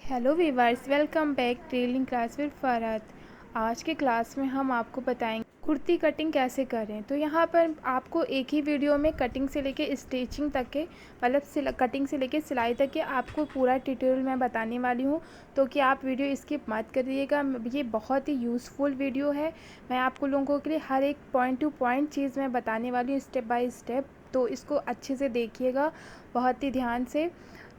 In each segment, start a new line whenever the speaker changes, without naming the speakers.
Hello viewers, welcome back telling class with Farhat. आज के class में हम आपको बताएंगे कुर्ती कटिंग कैसे करें। तो यहाँ पर आपको एक ही वीडियो में कटिंग से लेके स्टिचिंग तक के मतलब कटिंग से लेके सिलाई तक के आपको पूरा ट्यूटोरियल मैं बताने वाली हूँ। तो कि आप वीडियो स्किप मत करिएगा, ये बहुत ही यूज़फुल वीडियो है। मैं आपको लोगों के लिए हर एक पॉइंट टू पॉइंट चीज़ मैं बताने वाली हूँ स्टेप बाय स्टेप। तो इसको अच्छे से देखिएगा, बहुत ही ध्यान से।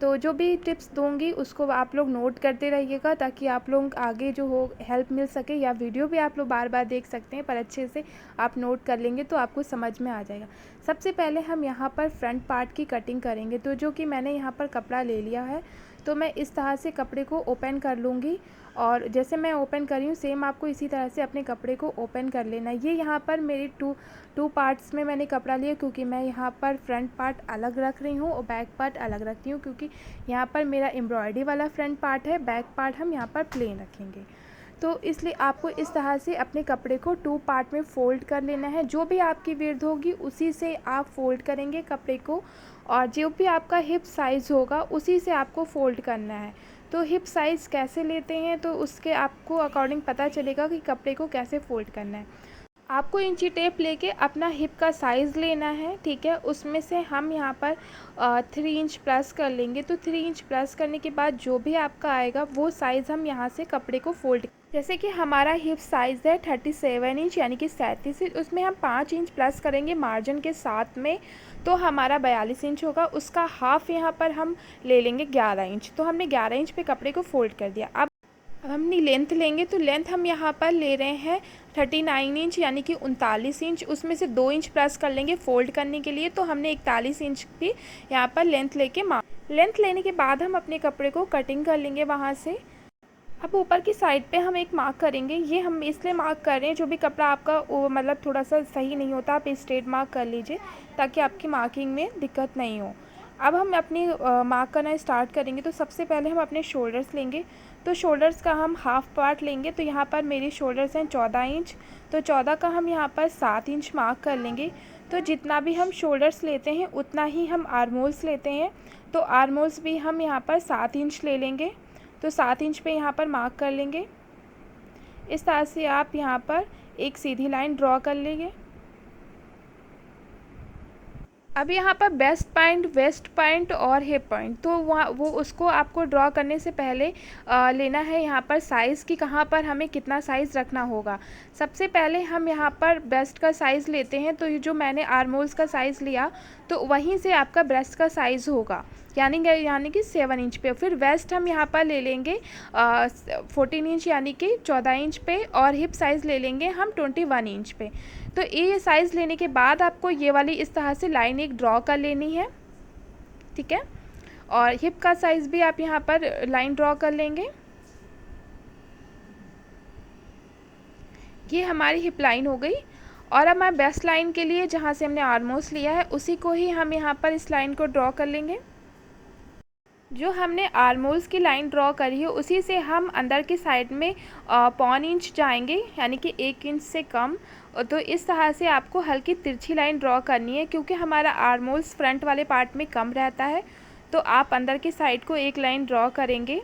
तो जो भी टिप्स दूंगी उसको आप लोग नोट करते रहिएगा ताकि आप लोग आगे जो हो हेल्प मिल सके, या वीडियो भी आप लोग बार बार देख सकते हैं पर अच्छे से आप नोट कर लेंगे तो आपको समझ में आ जाएगा। सबसे पहले हम यहाँ पर फ्रंट पार्ट की कटिंग करेंगे। तो जो कि मैंने यहाँ पर कपड़ा ले लिया है, तो मैं इस तरह से कपड़े को ओपन कर लूँगी। और जैसे मैं ओपन कर रही हूँ सेम आपको इसी तरह से अपने कपड़े को ओपन कर लेना है। ये यहाँ पर मेरी टू पार्ट्स में मैंने कपड़ा लिया, क्योंकि मैं यहाँ पर फ्रंट पार्ट अलग रख रही हूँ और बैक पार्ट अलग रखती हूँ, क्योंकि यहाँ पर मेरा एम्ब्रॉयडरी वाला फ्रंट पार्ट है, बैक पार्ट हम यहाँ पर प्लेन रखेंगे। तो इसलिए आपको इस तरह से अपने कपड़े को टू पार्ट में फ़ोल्ड कर लेना है। जो भी आपकी विड्थ होगी उसी से आप फ़ोल्ड करेंगे कपड़े को, और जो भी आपका हिप साइज़ होगा उसी से आपको फ़ोल्ड करना है। तो हिप साइज़ कैसे लेते हैं तो उसके आपको अकॉर्डिंग पता चलेगा कि कपड़े को कैसे फ़ोल्ड करना है। आपको इंची टेप लेके अपना हिप का साइज़ लेना है, ठीक है। उसमें से हम यहाँ पर 3 इंच प्लस कर लेंगे। तो 3 इंच प्लस करने के बाद जो भी आपका आएगा वो साइज़ हम यहाँ से कपड़े को फोल्ड, जैसे कि हमारा हिप साइज़ है 37 इंच यानी कि 37 इंच, उसमें हम 5 इंच प्लस करेंगे मार्जिन के साथ में, तो हमारा 42 इंच होगा। उसका हाफ़ यहाँ पर हम ले लेंगे 11 इंच। तो हमने 11 इंच पे कपड़े को फोल्ड कर दिया। अब हमने लेंथ लेंगे, तो लेंथ हम यहाँ पर ले रहे हैं 39 इंच यानी कि 39 इंच। उसमें से 2 इंच प्लस कर लेंगे फ़ोल्ड करने के लिए, तो हमने 41 इंच की यहाँ पर लेंथ लेके लेंथ लेने के बाद हम अपने कपड़े को कटिंग कर लेंगे वहाँ से। अब ऊपर की साइड पे हम एक मार्क करेंगे। ये हम इसलिए मार्क कर रहे हैं, जो भी कपड़ा आपका वो मतलब थोड़ा सा सही नहीं होता आप स्ट्रेट मार्क कर लीजिए ताकि आपकी मार्किंग में दिक्कत नहीं हो। अब हम अपनी मार्क करना स्टार्ट करेंगे। तो सबसे पहले हम अपने शोल्डर्स लेंगे। तो शोल्डर्स का हम हाफ़ पार्ट लेंगे। तो यहाँ पर मेरी शोल्डर्स हैं 14 इंच, तो 14 का हम यहाँ पर 7 इंच मार्क कर लेंगे। तो जितना भी हम शोल्डर्स लेते हैं उतना ही हम आर्मोल्स लेते हैं। तो आर्मोल्स भी हम यहाँ पर 7 इंच ले लेंगे। तो 7 इंच पे यहाँ पर मार्क कर लेंगे। इस तरह से आप यहाँ पर एक सीधी लाइन ड्रॉ कर लेंगे। अब यहाँ पर बेस्ट पॉइंट, वेस्ट पॉइंट और हिप पॉइंट, तो वहाँ वो उसको आपको ड्रॉ करने से पहले लेना है यहाँ पर साइज़ कि कहाँ पर हमें कितना साइज़ रखना होगा। सबसे पहले हम यहाँ पर ब्रेस्ट का साइज़ लेते हैं। तो ये जो मैंने आर्मोल्स का साइज़ लिया तो वहीं से आपका ब्रेस्ट का साइज़ होगा, यानी कि 7 इंच पे। फिर वेस्ट हम यहाँ पर ले लेंगे 14 इंच यानी कि 14 इंच पे, और हिप साइज़ ले लेंगे हम 21 इंच पे। तो ये साइज़ लेने के बाद आपको ये वाली इस तरह से लाइन एक ड्रॉ कर लेनी है, ठीक है। और हिप का साइज़ भी आप यहाँ पर लाइन ड्रॉ कर लेंगे। ये हमारी हिप लाइन हो गई। और अब मैं बेस्ट लाइन के लिए जहाँ से हमने आर्मोल्स लिया है उसी को ही हम यहाँ पर इस लाइन को ड्रॉ कर लेंगे। जो हमने आर्मोल्स की लाइन ड्रॉ करी है उसी से हम अंदर की साइड में 1.25 इंच जाएंगे यानी कि 1 इंच से कम। तो इस तरह से आपको हल्की तिरछी लाइन ड्रॉ करनी है, क्योंकि हमारा आर्मोल्स फ्रंट वाले पार्ट में कम रहता है। तो आप अंदर की साइड को एक लाइन ड्रॉ करेंगे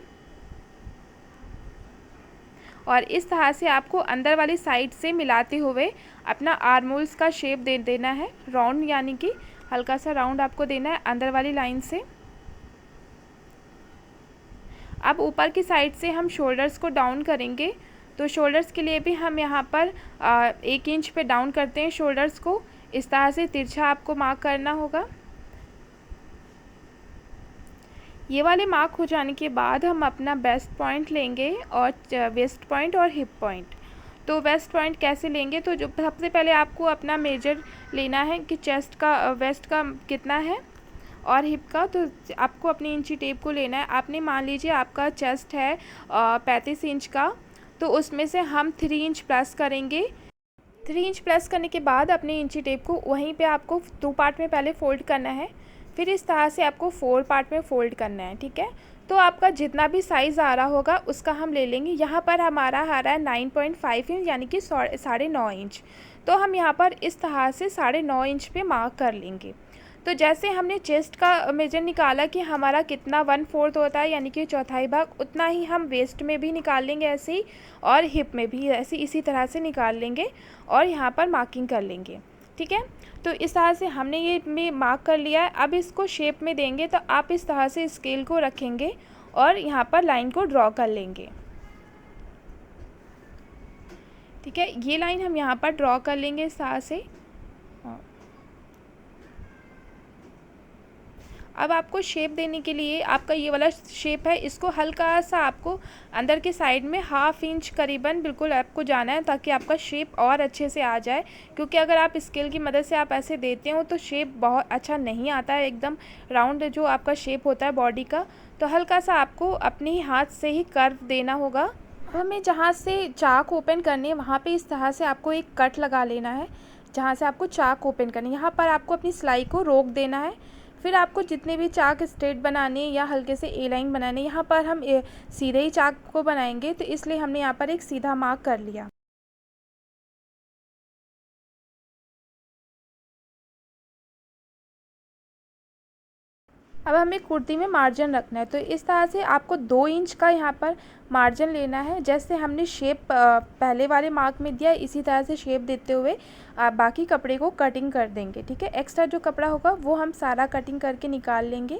और इस तरह से आपको अंदर वाली साइड से मिलाते हुए अपना आर्मोल्स का शेप दे देना है, राउंड यानी कि हल्का सा राउंड आपको देना है अंदर वाली लाइन से। अब ऊपर की साइड से हम शोल्डर्स को डाउन करेंगे। तो शोल्डर्स के लिए भी हम यहाँ पर 1 इंच पे डाउन करते हैं शोल्डर्स को। इस तरह से तिरछा आपको मार्क करना होगा। ये वाले मार्क हो जाने के बाद हम अपना बेस्ट पॉइंट लेंगे और वेस्ट पॉइंट और हिप पॉइंट। तो वेस्ट पॉइंट कैसे लेंगे, तो जो सबसे पहले आपको अपना मेजर लेना है कि चेस्ट का वेस्ट का कितना है और हिप का। तो आपको अपनी इंची टेप को लेना है। आपने मान लीजिए आपका चेस्ट है 35 इंच का, तो उसमें से हम 3 इंच प्लस करेंगे। 3 इंच प्लस करने के बाद अपनी इंची टेप को वहीं पे आपको 2 पार्ट में पहले फ़ोल्ड करना है, फिर इस तरह से आपको 4 पार्ट में फ़ोल्ड करना है, ठीक है। तो आपका जितना भी साइज़ आ रहा होगा उसका हम ले लेंगे। यहाँ पर हमारा आ रहा है 9.5 इंच यानी कि 9.5 इंच। तो हम यहाँ पर इस तरह से 9.5 इंच पे मार्क कर लेंगे। तो जैसे हमने चेस्ट का मेजर निकाला कि हमारा कितना 1/4 होता है यानी कि चौथाई भाग, उतना ही हम वेस्ट में भी निकाल लेंगे ऐसे ही, और हिप में भी ऐसे इसी तरह से निकाल लेंगे और यहाँ पर मार्किंग कर लेंगे। ठीक है, तो इस तरह से हमने ये में मार्क कर लिया है। अब इसको शेप में देंगे तो आप इस तरह से स्केल को रखेंगे और यहाँ पर लाइन को ड्रॉ कर लेंगे। ठीक है, ये लाइन हम यहाँ पर ड्रॉ कर लेंगे इस तरह से। अब आपको शेप देने के लिए आपका ये वाला शेप है, इसको हल्का सा आपको अंदर के साइड में 1/2 इंच करीबन बिल्कुल आपको जाना है, ताकि आपका शेप और अच्छे से आ जाए। क्योंकि अगर आप स्केल की मदद से आप ऐसे देते हो तो शेप बहुत अच्छा नहीं आता है, एकदम राउंड जो आपका शेप होता है बॉडी का। तो हल्का सा आपको अपने ही हाथ से ही कर्व देना होगा। हमें जहाँ से चाक ओपन करनी है वहाँ पे इस तरह से आपको एक कट लगा लेना है, जहाँ से आपको चाक ओपन करनी है। यहाँ पर आपको अपनी सिलाई को रोक देना है। फिर आपको जितने भी चाक स्ट्रेट बनाने या हल्के से ए लाइन बनाने, यहाँ पर हम सीधे ही चाक को बनाएंगे, तो इसलिए हमने यहाँ पर एक सीधा मार्क कर लिया। अब हमें कुर्ती में मार्जिन रखना है, तो इस तरह से आपको 2 इंच का यहाँ पर मार्जिन लेना है। जैसे हमने शेप पहले वाले मार्क में दिया, इसी तरह से शेप देते हुए बाकी कपड़े को कटिंग कर देंगे। ठीक है, एक्स्ट्रा जो कपड़ा होगा वो हम सारा कटिंग करके निकाल लेंगे।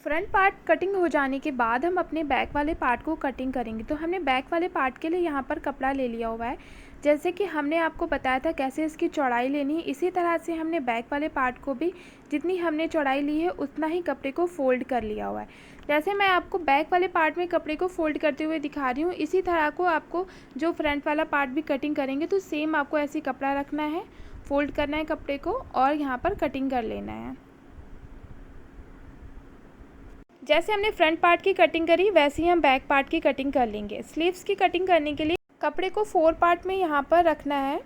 फ्रंट पार्ट कटिंग हो जाने के बाद हम अपने बैक वाले पार्ट को कटिंग करेंगे। तो हमने बैक वाले पार्ट के लिए यहाँ पर कपड़ा ले लिया हुआ है। जैसे कि हमने आपको बताया था कैसे इसकी चौड़ाई लेनी है, इसी तरह से हमने बैक वाले पार्ट को भी जितनी हमने चौड़ाई ली है उतना ही कपड़े को फोल्ड कर लिया हुआ है। जैसे मैं आपको बैक वाले पार्ट में कपड़े को फोल्ड करते हुए दिखा रही हूँ, इसी तरह को आपको जो फ्रंट वाला पार्ट भी कटिंग करेंगे तो सेम आपको ऐसे कपड़ा रखना है, फोल्ड करना है कपड़े को और यहाँ पर कटिंग कर लेना है। जैसे हमने फ्रंट पार्ट की कटिंग करी वैसे ही हम बैक पार्ट की कटिंग कर लेंगे। स्लीव्स की कटिंग करने के लिए कपड़े को 4 पार्ट में यहाँ पर रखना है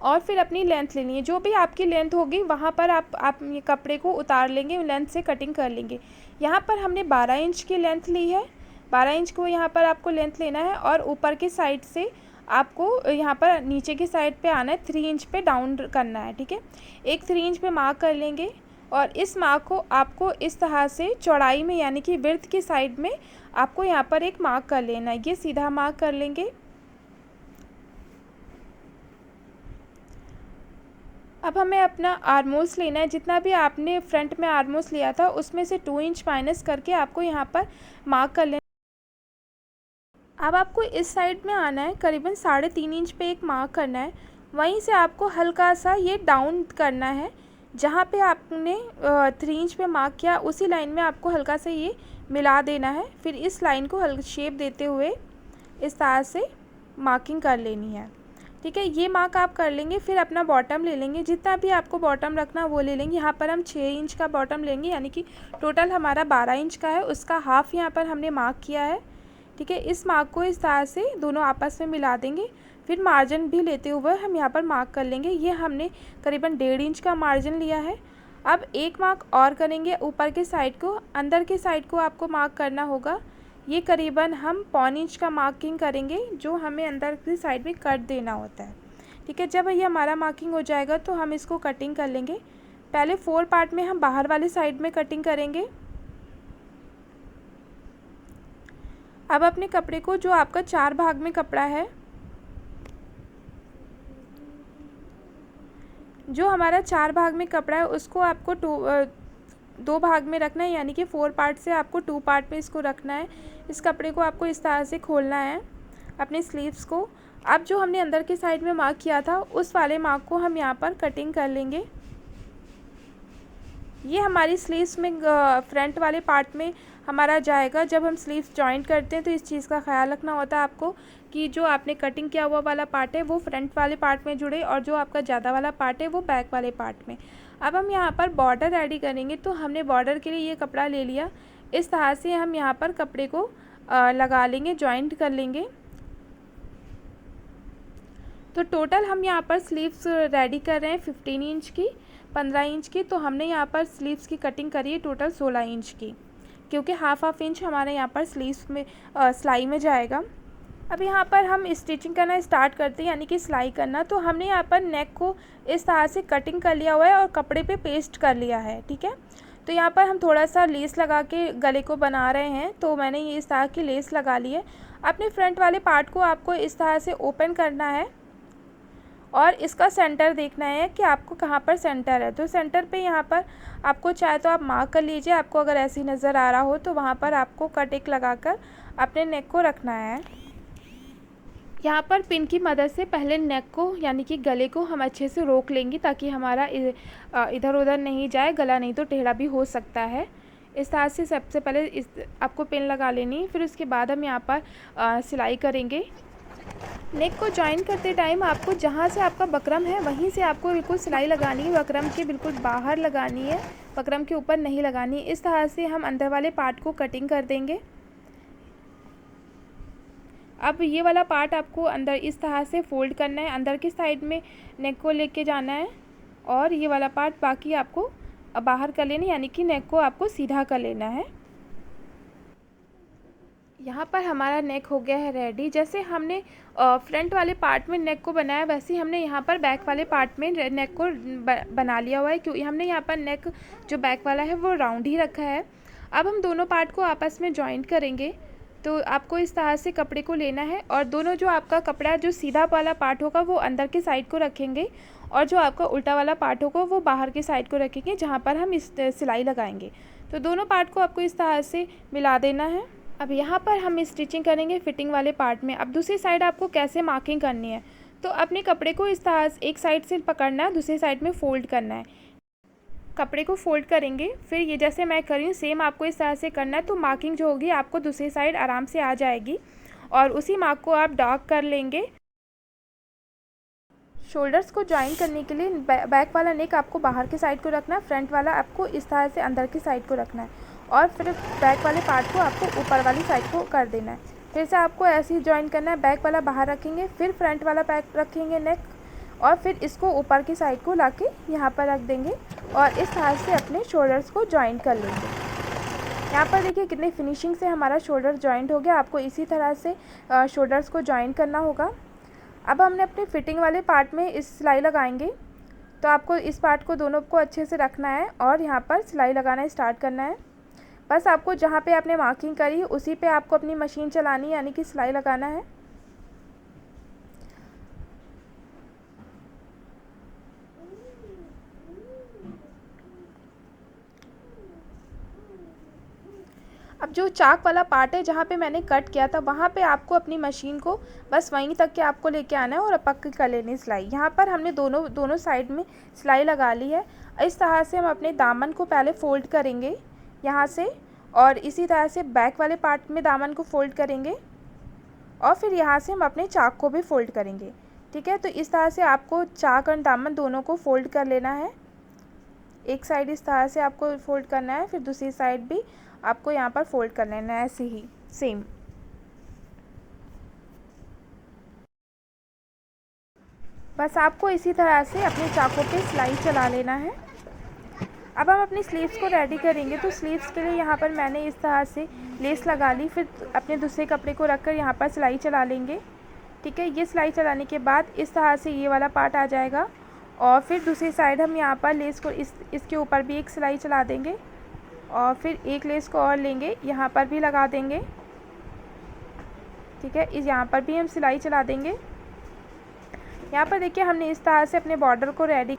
और फिर अपनी लेंथ लेनी है। जो भी आपकी लेंथ होगी वहाँ पर आप ये कपड़े को उतार लेंगे, लेंथ से कटिंग कर लेंगे। यहाँ पर हमने 12 इंच की लेंथ ली है, 12 इंच को यहाँ पर आपको लेंथ लेना है और ऊपर की साइड से आपको यहाँ पर नीचे की साइड पे आना है, 3 इंच पे डाउन करना है। ठीक है, एक 3 इंच पे मार्क कर लेंगे और इस मार्क को आपको इस तरह से चौड़ाई में यानी कि विड्थ की साइड में आपको यहाँ पर एक मार्क कर लेना है। ये सीधा मार्क कर लेंगे। अब हमें अपना आर्मोल्स लेना है। जितना भी आपने फ्रंट में आर्मोल्स लिया था उसमें से 2 इंच माइनस करके आपको यहाँ पर मार्क कर लेना। अब आपको इस साइड में आना है, करीबन 3.5 इंच पे एक मार्क करना है। वहीं से आपको हल्का सा ये डाउन करना है। जहाँ पे आपने 3 इंच पे मार्क किया उसी लाइन में आपको हल्का सा ये मिला देना है। फिर इस लाइन को हल्का शेप देते हुए इस तरह से मार्किंग कर लेनी है। ठीक है, ये मार्क आप कर लेंगे। फिर अपना बॉटम ले लेंगे, जितना भी आपको बॉटम रखना वो ले लेंगे। यहाँ पर हम 6 इंच का बॉटम लेंगे, यानी कि टोटल हमारा 12 इंच का है, उसका हाफ यहाँ पर हमने मार्क किया है। ठीक है, इस मार्क को इस तरह से दोनों आपस में मिला देंगे। फिर मार्जिन भी लेते हुए हम यहाँ पर मार्क कर लेंगे। ये हमने करीबन 1.5 इंच का मार्जिन लिया है। अब एक मार्क और करेंगे ऊपर के साइड को, अंदर के साइड को आपको मार्क करना होगा। ये करीबन हम 1.25 इंच का मार्किंग करेंगे, जो हमें अंदर की साइड में कट देना होता है। ठीक है, जब ये हमारा मार्किंग हो जाएगा तो हम इसको कटिंग कर लेंगे। पहले 4 पार्ट में हम बाहर वाले साइड में कटिंग करेंगे। अब अपने कपड़े को, जो आपका 4 भाग में कपड़ा है, जो हमारा 4 भाग में कपड़ा है उसको आपको 2 भाग में रखना है, यानी कि 4 पार्ट से आपको 2 पार्ट में इसको रखना है। इस कपड़े को आपको इस तरह से खोलना है अपने स्लीव्स को। अब जो हमने अंदर की साइड में मार्क किया था उस वाले मार्क को हम यहाँ पर कटिंग कर लेंगे। ये हमारी स्लीव्स में फ्रंट वाले पार्ट में हमारा जाएगा। जब हम स्लीव्स जॉइंट करते हैं तो इस चीज़ का ख्याल रखना होता है आपको कि जो आपने कटिंग किया हुआ वाला पार्ट है वो फ्रंट वाले पार्ट में जुड़े और जो आपका ज़्यादा वाला पार्ट है वो बैक वाले पार्ट में। अब हम यहाँ पर बॉर्डर रेडी करेंगे, तो हमने बॉर्डर के लिए ये कपड़ा ले लिया। इस तरह से हम यहाँ पर कपड़े को लगा लेंगे, जॉइंट कर लेंगे। तो टोटल हम यहाँ पर स्लीव्स रेडी कर रहे हैं 15 इंच की, 15 इंच की। तो हमने यहाँ पर स्लीव्स की कटिंग करी है टोटल 16 इंच की, क्योंकि हाफ इंच हमारे यहाँ पर स्लीव्स में सिलाई में जाएगा। अब यहाँ पर हम स्टिचिंग करना स्टार्ट करते हैं, यानी कि सिलाई करना। तो हमने यहाँ पर नेक को इस तरह से कटिंग कर लिया हुआ है और कपड़े पे पेस्ट कर लिया है, ठीक है। तो यहाँ पर हम थोड़ा सा लेस लगा के गले को बना रहे हैं। तो मैंने ये इस तरह की लेस लगा ली है। अपने फ्रंट वाले पार्ट को आपको इस तरह से ओपन करना है और इसका सेंटर देखना है कि आपको कहाँ पर सेंटर है। तो सेंटर पे यहाँ पर आपको चाहे तो आप मार्क कर लीजिए। आपको अगर ऐसे ही नज़र आ रहा हो तो वहाँ पर आपको कट एक लगाकर अपने नेक को रखना है। यहाँ पर पिन की मदद से पहले नेक को यानी कि गले को हम अच्छे से रोक लेंगे, ताकि हमारा इधर उधर नहीं जाए, गला नहीं तो टेढ़ा भी हो सकता है। इस तरह से सबसे पहले इस आपको पिन लगा लेनी है। फिर उसके बाद हम यहाँ पर सिलाई करेंगे। नेक को जॉइन करते टाइम आपको जहाँ से आपका बकरम है वहीं से आपको बिल्कुल सिलाई लगानी है। बकरम के बिल्कुल बाहर लगानी है, बकरम के ऊपर नहीं लगानी है। इस तरह से हम अंदर वाले पार्ट को कटिंग कर देंगे। अब ये वाला पार्ट आपको अंदर इस तरह से फोल्ड करना है, अंदर की साइड में नेक को लेके जाना है और ये वाला पार्ट बाकी आपको बाहर कर लेना, यानी कि नेक को आपको सीधा कर लेना है। यहाँ पर हमारा नेक हो गया है रेडी। जैसे हमने फ्रंट वाले पार्ट में नेक को बनाया, वैसे ही हमने यहाँ पर बैक वाले पार्ट में नेक को बना लिया हुआ है, क्योंकि हमने यहाँ पर नेक जो बैक वाला है वो राउंड ही रखा है। अब हम दोनों पार्ट को आपस में जॉइंट करेंगे। तो आपको इस तरह से कपड़े को लेना है और दोनों जो आपका कपड़ा जो सीधा वाला पार्ट होगा वो अंदर की साइड को रखेंगे और जो आपका उल्टा वाला पार्ट होगा वो बाहर की साइड को रखेंगे, जहाँ पर हम इस सिलाई लगाएंगे। तो दोनों पार्ट को आपको इस तरह से मिला देना है। अब यहाँ पर हम स्टिचिंग करेंगे फिटिंग वाले पार्ट में। अब दूसरी साइड आपको कैसे मार्किंग करनी है, तो अपने कपड़े को इस तरह से एक साइड से पकड़ना है, दूसरी साइड में फ़ोल्ड करना है। कपड़े को फोल्ड करेंगे, फिर ये जैसे मैं कर रही हूँ सेम आपको इस तरह से करना है। तो मार्किंग जो होगी आपको दूसरी साइड आराम से आ जाएगी और उसी मार्क को आप डार्क कर लेंगे। शोल्डर्स को ज्वाइन करने के लिए बैक वाला नेक आपको बाहर की साइड को रखना है, फ्रंट वाला आपको इस तरह से अंदर की साइड को रखना है और फिर बैक वाले पार्ट को आपको ऊपर वाली साइड को कर देना है। फिर से आपको ऐसे ही ज्वाइन करना है, बैक वाला बाहर रखेंगे, फिर फ्रंट वाला बैक रखेंगे नेक और फिर इसको ऊपर की साइड को लाके यहाँ पर रख देंगे और इस तरह से अपने शोल्डर्स को ज्वाइन कर लेंगे। यहाँ पर देखिए कितनी फिनिशिंग से हमारा शोल्डर ज्वाइंट हो गया। आपको इसी तरह से शोल्डर्स को ज्वाइन करना होगा। अब हमने अपने फिटिंग वाले पार्ट में इस सिलाई लगाएंगे। तो आपको इस पार्ट को दोनों को अच्छे से रखना है और यहाँ पर सिलाई लगाना स्टार्ट करना है। बस आपको जहाँ पे आपने मार्किंग करी उसी पे आपको अपनी मशीन चलानी है, यानी कि सिलाई लगाना है। अब जो चाक वाला पार्ट है जहाँ पे मैंने कट किया था वहाँ पे आपको अपनी मशीन को बस वहीं तक के आपको लेके आना है और पक्की कर लेनी सिलाई। यहाँ पर हमने दोनों साइड में सिलाई लगा ली है। इस तरह से हम अपने दामन को पहले फ़ोल्ड करेंगे यहाँ से और इसी तरह से बैक वाले पार्ट में दामन को फ़ोल्ड करेंगे और फिर यहाँ से हम अपने चाक को भी फ़ोल्ड करेंगे, ठीक है। तो इस तरह से आपको चाक और दामन दोनों को फ़ोल्ड कर लेना है। एक साइड इस तरह से आपको फ़ोल्ड करना है, फिर दूसरी साइड भी आपको यहाँ पर फ़ोल्ड कर लेना है ऐसे ही सेम। बस आपको इसी तरह से अपने चाकों पे सिलाई चला लेना है। अब हम अपनी स्लीव्स को रेडी करेंगे। तो स्लीव्स के लिए यहाँ पर मैंने इस तरह से लेस लगा ली, फिर अपने दूसरे कपड़े को रखकर यहाँ पर सिलाई चला लेंगे, ठीक है। ये सिलाई चलाने के बाद इस तरह से ये वाला पार्ट आ जाएगा और फिर दूसरी साइड हम यहाँ पर लेस को इसके ऊपर भी एक सिलाई चला देंगे और फिर एक लेस को और लेंगे, यहाँ पर भी लगा देंगे, ठीक है। इस यहाँ पर भी हम सिलाई चला देंगे। यहाँ पर देखिए हमने इस तरह से अपने बॉर्डर को रेडी।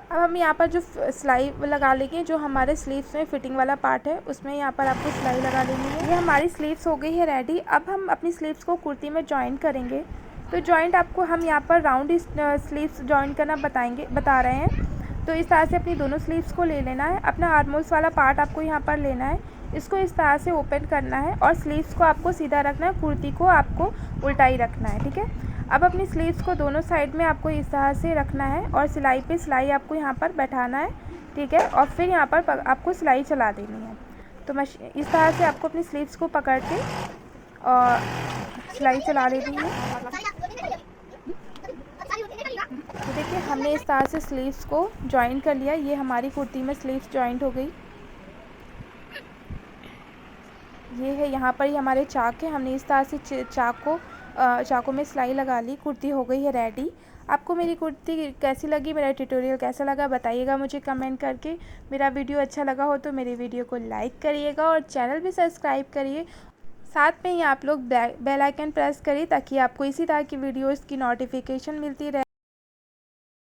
अब हम यहाँ पर जो सिलाई लगा लेंगे, जो हमारे स्लीव्स में फिटिंग वाला पार्ट है उसमें यहाँ पर आपको सिलाई लगा लेनी है। ये हमारी स्लीव्स हो गई है रेडी। अब हम अपनी स्लीव्स को कुर्ती में जॉइन करेंगे। तो जॉइंट आपको हम यहाँ पर राउंड स्लीव्स जॉइन करना बता रहे हैं। तो इस तरह से अपनी दोनों स्लीव्स को ले लेना है। अपना आर्महोल्स वाला पार्ट आपको यहाँ पर लेना है, इसको इस तरह से ओपन करना है और स्लीव्स को आपको सीधा रखना है, कुर्ती को आपको उल्टा ही रखना है, ठीक है। अब अपनी स्लीव्स को दोनों साइड में आपको इस तरह से रखना है और सिलाई पे सिलाई आपको यहाँ पर बैठाना है, ठीक है। और फिर यहाँ पर आपको सिलाई चला देनी है। तो इस तरह से आपको अपनी स्लीव्स को पकड़ के और सिलाई चला लेनी है। तो देखिए हमने हमने इस तरह से स्लीव्स को जॉइन कर लिया। ये हमारी कुर्ती में स्लीव्स जॉइंट हो गई। ये है, यहाँ पर ही हमारे चाक है। हमने इस तरह से चाकों में सिलाई लगा ली। कुर्ती हो गई है रेडी। आपको मेरी कुर्ती कैसी लगी, मेरा ट्यूटोरियल कैसा लगा, बताइएगा मुझे कमेंट करके। मेरा वीडियो अच्छा लगा हो तो मेरे वीडियो को लाइक करिएगा और चैनल भी सब्सक्राइब करिए। साथ में ही आप लोग बेल आइकन प्रेस करिए ताकि आपको इसी तरह की वीडियोज़ की नोटिफिकेशन मिलती रहे।